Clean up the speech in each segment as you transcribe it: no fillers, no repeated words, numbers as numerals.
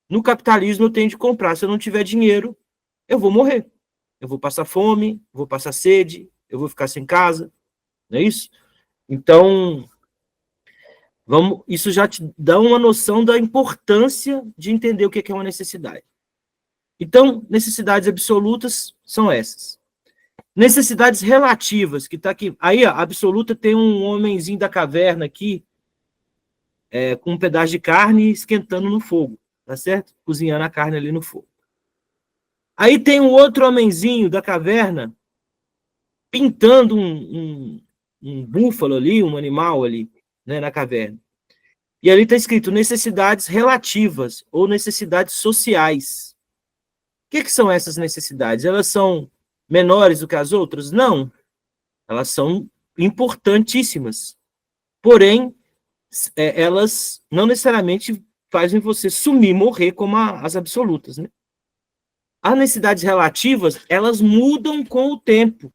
No capitalismo eu tenho de comprar. Se eu não tiver dinheiro, eu vou morrer. Eu vou passar fome, vou passar sede, eu vou ficar sem casa. Não é isso? Então, isso já te dá uma noção da importância de entender o que é uma necessidade. Então, necessidades absolutas são essas. Necessidades relativas, que está aqui. Aí, a absoluta tem um homenzinho da caverna aqui, com um pedaço de carne esquentando no fogo, tá certo? Cozinhando a carne ali no fogo. Aí tem um outro homenzinho da caverna pintando um búfalo ali, um animal ali, né, na caverna. E ali está escrito necessidades relativas ou necessidades sociais. O que são essas necessidades? Elas são menores do que as outras? Não. Elas são importantíssimas. Porém, elas não necessariamente fazem você sumir, morrer como as absolutas, né? As necessidades relativas, elas mudam com o tempo.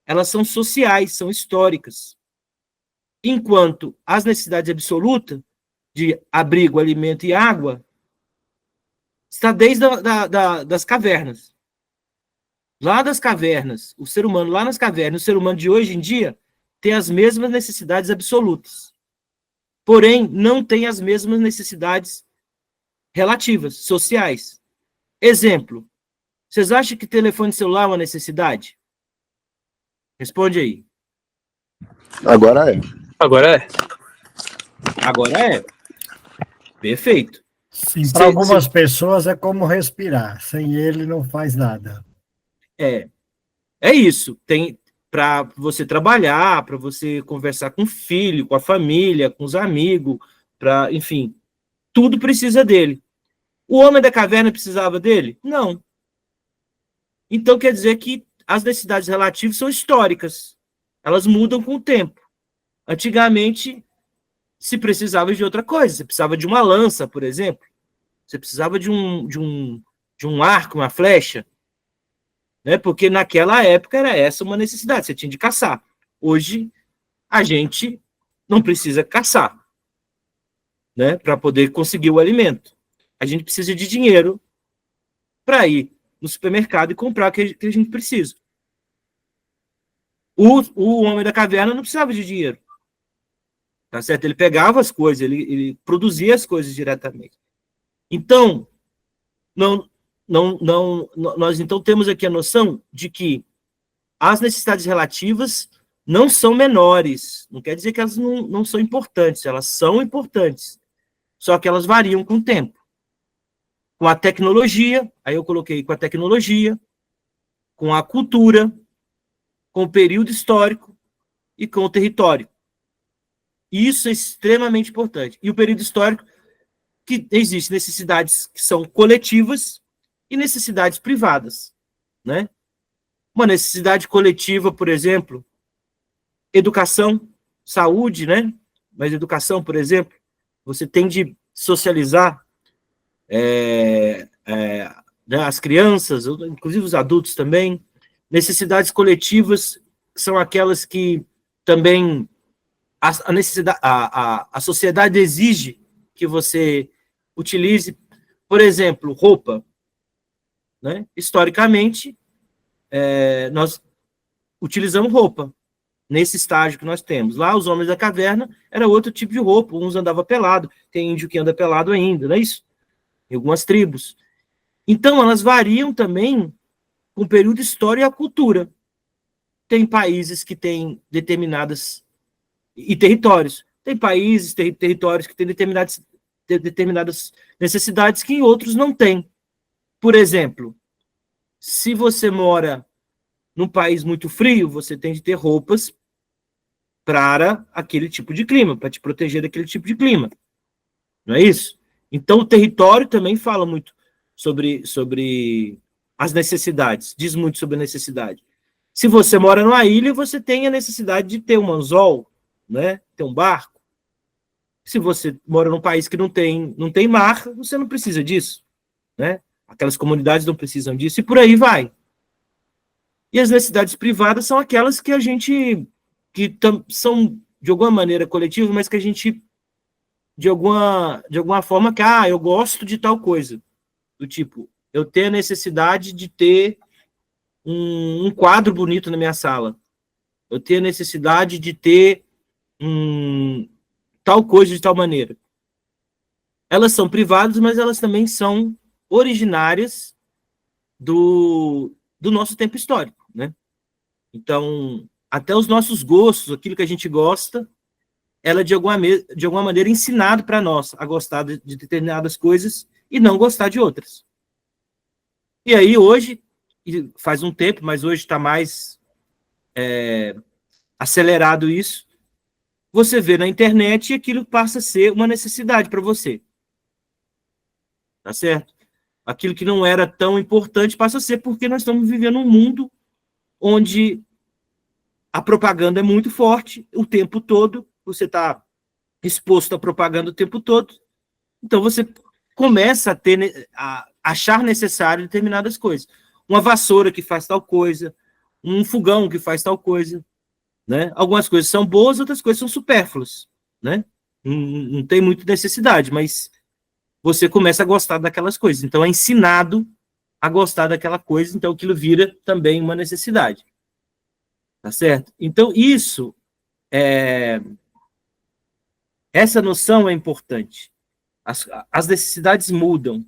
Elas são sociais, são históricas. Enquanto as necessidades absolutas, de abrigo, alimento e água, está desde das cavernas. Lá das cavernas, o ser humano lá nas cavernas, o ser humano de hoje em dia, tem as mesmas necessidades absolutas. Porém, não tem as mesmas necessidades relativas, sociais. Exemplo, vocês acham que telefone celular é uma necessidade? Responde aí. Agora é. Agora é. Agora é. Perfeito. Sim, para algumas pessoas é como respirar. Sem ele não faz nada. É isso. Tem para você trabalhar, para você conversar com o filho, com a família, com os amigos, para, enfim, tudo precisa dele. O homem da caverna precisava dele? Não. Então quer dizer que as necessidades relativas são históricas. Elas mudam com o tempo. Antigamente se precisava de outra coisa. Você precisava de uma lança, por exemplo. Você precisava de um arco, uma flecha. Né? Porque naquela época era essa uma necessidade. Você tinha de caçar. Hoje, a gente não precisa caçar, né? Para poder conseguir o alimento. A gente precisa de dinheiro para ir no supermercado e comprar o que a gente precisa. O homem da caverna não precisava de dinheiro. Tá certo? Ele pegava as coisas, ele produzia as coisas diretamente. Então, nós então temos aqui a noção de que as necessidades relativas não são menores. Não quer dizer que elas não são importantes, elas são importantes. Só que elas variam com o tempo. Com a tecnologia, aí eu coloquei com a tecnologia, com a cultura, com o período histórico e com o território. Isso é extremamente importante. E o período histórico, que existem necessidades que são coletivas e necessidades privadas, né? Uma necessidade coletiva, por exemplo, educação, saúde, né? Mas educação, por exemplo, você tem de socializar né, as crianças, inclusive os adultos também. Necessidades coletivas são aquelas que também a sociedade exige que você utilize, por exemplo, roupa. Né? Historicamente, nós utilizamos roupa nesse estágio que nós temos. Lá, os homens da caverna era outro tipo de roupa, uns andavam pelado, tem índio que anda pelado ainda, não é isso? Em algumas tribos. Então, elas variam também com o período histórico e a cultura. Tem países que têm determinadas... e territórios. Tem países, territórios que têm determinadas necessidades que em outros não têm. Por exemplo, se você mora num país muito frio, você tem de ter roupas para aquele tipo de clima, para te proteger daquele tipo de clima. Não é isso? Então, o território também fala muito sobre as necessidades, diz muito sobre a necessidade. Se você mora numa ilha, você tem a necessidade de ter um anzol, né? Ter um barco. Se você mora num país que não tem mar, você não precisa disso, né? Aquelas comunidades não precisam disso, e por aí vai. E as necessidades privadas são aquelas que são, de alguma maneira, coletivas, mas que a gente de alguma forma que, eu gosto de tal coisa. Do tipo, eu tenho a necessidade de ter um quadro bonito na minha sala. Eu tenho a necessidade de ter tal coisa de tal maneira. Elas são privadas, mas elas também são originárias do nosso tempo histórico, né? Então, até os nossos gostos, aquilo que a gente gosta, ela de alguma maneira ensinado para nós a gostar de determinadas coisas e não gostar de outras. E aí hoje, faz um tempo, mas hoje está mais acelerado isso, você vê na internet e aquilo passa a ser uma necessidade para você. Tá certo? Aquilo que não era tão importante passa a ser, porque nós estamos vivendo um mundo onde a propaganda é muito forte o tempo todo, você está exposto à propaganda o tempo todo, então você começa a achar necessário determinadas coisas. Uma vassoura que faz tal coisa, um fogão que faz tal coisa, né? Algumas coisas são boas, outras coisas são supérfluas, né? Não tem muita necessidade, mas você começa a gostar daquelas coisas. Então é ensinado a gostar daquela coisa, então aquilo vira também uma necessidade. Tá certo? Então isso essa noção é importante. As necessidades mudam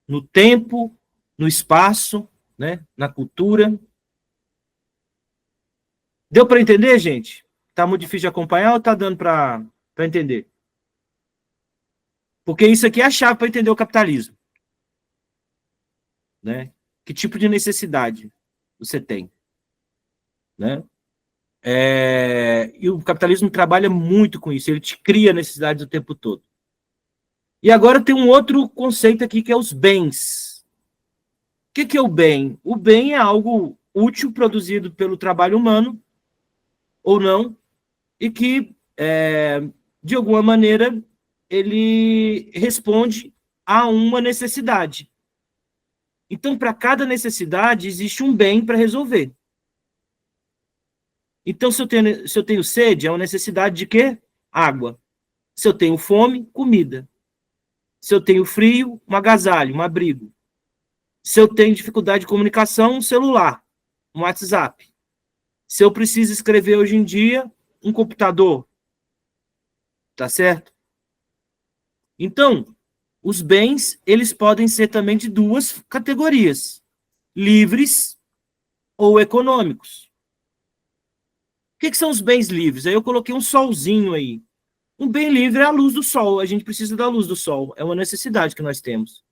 no tempo, no espaço, né? Na cultura. Deu para entender, gente? Tá muito difícil de acompanhar ou tá dando para entender? Porque isso aqui é a chave para entender o capitalismo, né? Que tipo de necessidade você tem, né? E o capitalismo trabalha muito com isso, ele te cria necessidades o tempo todo. E agora tem um outro conceito aqui que é os bens. O que é o bem? O bem é algo útil produzido pelo trabalho humano, ou não, e que, de alguma maneira, ele responde a uma necessidade. Então, para cada necessidade, existe um bem para resolver. Então, se eu tenho sede, é uma necessidade de quê? Água. Se eu tenho fome, comida. Se eu tenho frio, um agasalho, um abrigo. Se eu tenho dificuldade de comunicação, um celular, um WhatsApp. Se eu preciso escrever hoje em dia, um computador. Tá certo? Então, os bens, eles podem ser também de duas categorias: livres ou econômicos. O que são os bens livres? Aí eu coloquei um solzinho aí. Um bem livre é a luz do sol. A gente precisa da luz do sol. É uma necessidade que nós temos.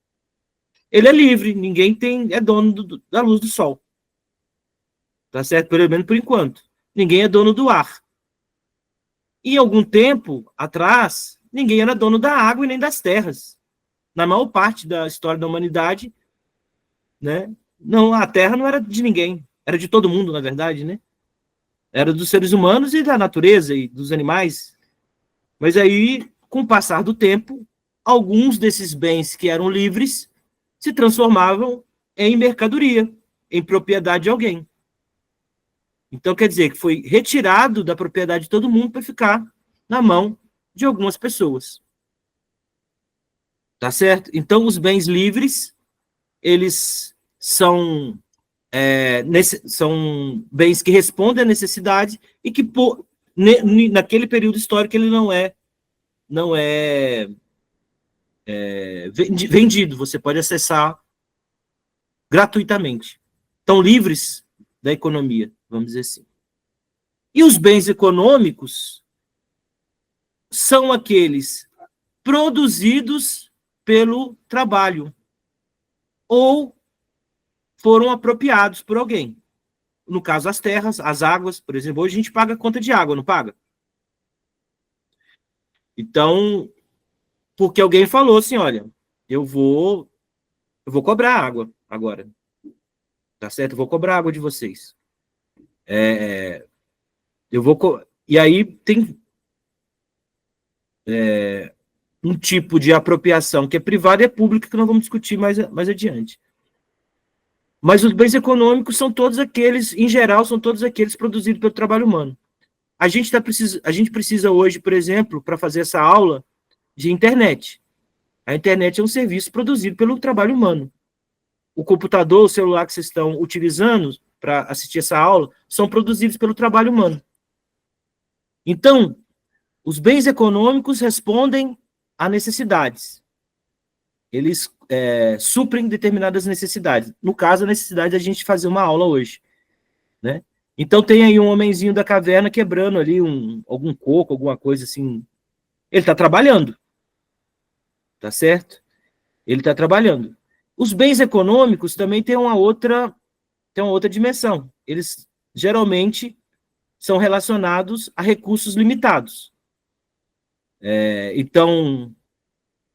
Ele é livre. Ninguém é dono da luz do sol. Tá certo? Pelo menos por enquanto. Ninguém é dono do ar. E algum tempo atrás, ninguém era dono da água e nem das terras. Na maior parte da história da humanidade, né? Não, a terra não era de ninguém. Era de todo mundo, na verdade, né? Era dos seres humanos e da natureza e dos animais. Mas aí, com o passar do tempo, alguns desses bens que eram livres se transformavam em mercadoria, em propriedade de alguém. Então, quer dizer que foi retirado da propriedade de todo mundo para ficar na mão de algumas pessoas. Tá certo? Então, os bens livres, eles são bens que respondem à necessidade e que, naquele período histórico, ele não é vendido. Você pode acessar gratuitamente. Estão livres da economia, vamos dizer assim. E os bens econômicos são aqueles produzidos pelo trabalho ou foram apropriados por alguém. No caso, as terras, as águas, por exemplo, hoje a gente paga conta de água, não paga? Então, porque alguém falou assim, olha, eu vou cobrar água agora. Tá certo? Eu vou cobrar água de vocês. E aí tem um tipo de apropriação que é privada e é pública, que nós vamos discutir mais adiante. Mas os bens econômicos são todos aqueles, em geral, são todos aqueles produzidos pelo trabalho humano. A gente precisa hoje, por exemplo, para fazer essa aula, de internet. A internet é um serviço produzido pelo trabalho humano. O computador, o celular que vocês estão utilizando para assistir essa aula são produzidos pelo trabalho humano. Então, os bens econômicos respondem a necessidades. Eles suprem determinadas necessidades. No caso, a necessidade da gente fazer uma aula hoje, né? Então, tem aí um homenzinho da caverna quebrando ali algum coco, alguma coisa assim. Ele está trabalhando. Tá certo? Ele está trabalhando. Os bens econômicos também têm uma outra dimensão. Eles geralmente são relacionados a recursos limitados. Então,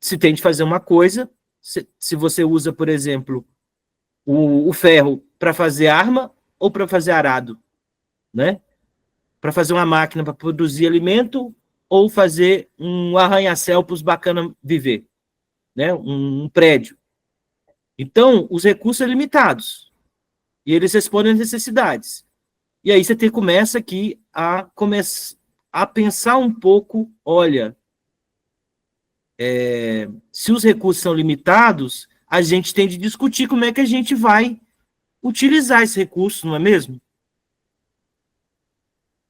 se tem de fazer uma coisa, se você usa, por exemplo, o ferro para fazer arma ou para fazer arado, né? Para fazer uma máquina para produzir alimento ou fazer um arranha-céu para os bacanas viver, né? Um prédio. Então, os recursos são limitados e eles respondem às necessidades. E aí você começa aqui a pensar um pouco, olha, se os recursos são limitados, a gente tem de discutir como é que a gente vai utilizar esse recurso, não é mesmo?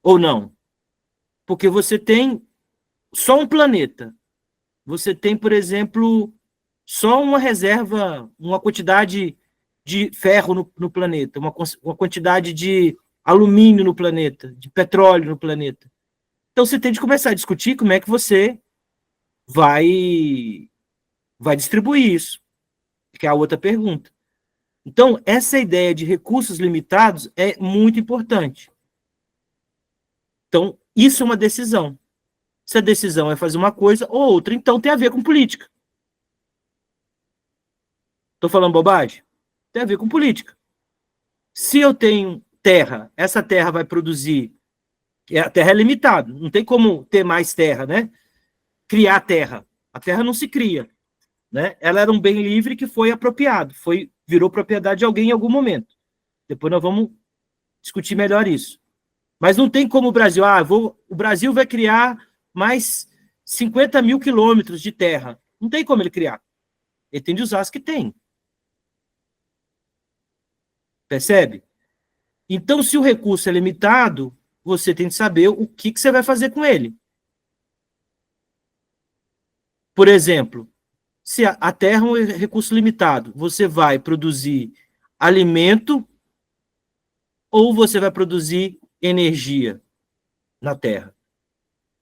Ou não? Porque você tem só um planeta. Você tem, por exemplo, só uma reserva, uma quantidade de ferro no planeta, uma quantidade de alumínio no planeta, de petróleo no planeta. Então você tem de começar a discutir como é que você vai distribuir isso, que é a outra pergunta. Então, essa ideia de recursos limitados é muito importante. Então, isso é uma decisão. Se a decisão é fazer uma coisa ou outra, então tem a ver com política. Estou falando bobagem? Tem a ver com política. Se eu tenho terra, essa terra vai produzir... A terra é limitada, não tem como ter mais terra, né? Criar terra. A terra não se cria, né? Ela era um bem livre que foi apropriado, virou propriedade de alguém em algum momento. Depois nós vamos discutir melhor isso. Mas não tem como o Brasil... o Brasil vai criar mais 50 mil quilômetros de terra. Não tem como ele criar. Ele tem de usar as que tem. Percebe? Então, se o recurso é limitado, você tem de saber o que você vai fazer com ele. Por exemplo, se a terra é um recurso limitado, você vai produzir alimento ou você vai produzir energia na terra?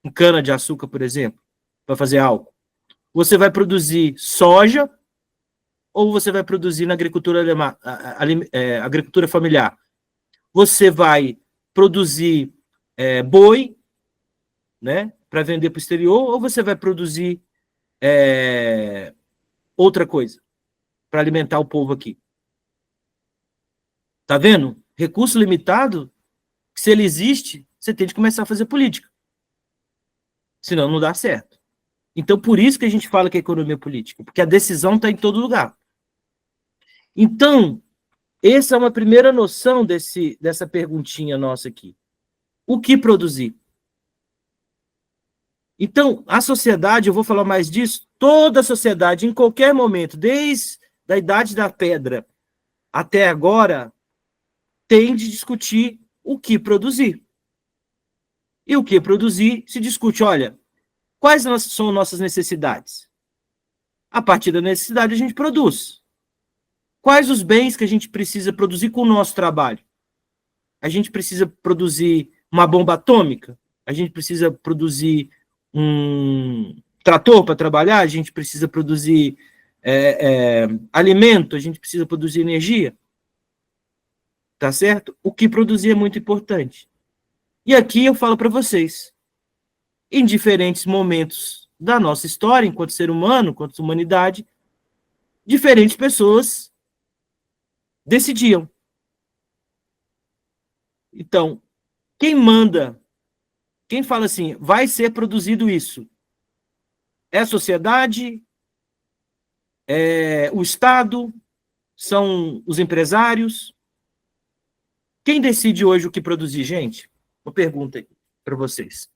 Com cana-de-açúcar, por exemplo, para fazer álcool. Você vai produzir soja ou você vai produzir na agricultura, agricultura familiar? Você vai produzir boi, né, para vender para o exterior, ou você vai produzir outra coisa para alimentar o povo aqui? Tá vendo? Recurso limitado, se ele existe, você tem de começar a fazer política. Senão não dá certo. Então, por isso que a gente fala que é economia política, porque a decisão está em todo lugar. Então, essa é uma primeira noção dessa perguntinha nossa aqui. O que produzir? Então, a sociedade, eu vou falar mais disso, toda a sociedade, em qualquer momento, desde a Idade da Pedra até agora, tem de discutir o que produzir. E o que produzir se discute, olha, quais são nossas necessidades? A partir da necessidade a gente produz. Quais os bens que a gente precisa produzir com o nosso trabalho? A gente precisa produzir uma bomba atômica? A gente precisa produzir um trator para trabalhar? A gente precisa produzir alimento? A gente precisa produzir energia? Tá certo? O que produzir é muito importante. E aqui eu falo para vocês, em diferentes momentos da nossa história, enquanto ser humano, enquanto humanidade, diferentes pessoas decidiam. Então, quem manda, quem fala assim, vai ser produzido isso? É a sociedade? É o Estado? São os empresários? Quem decide hoje o que produzir, gente? Uma pergunta aí para vocês.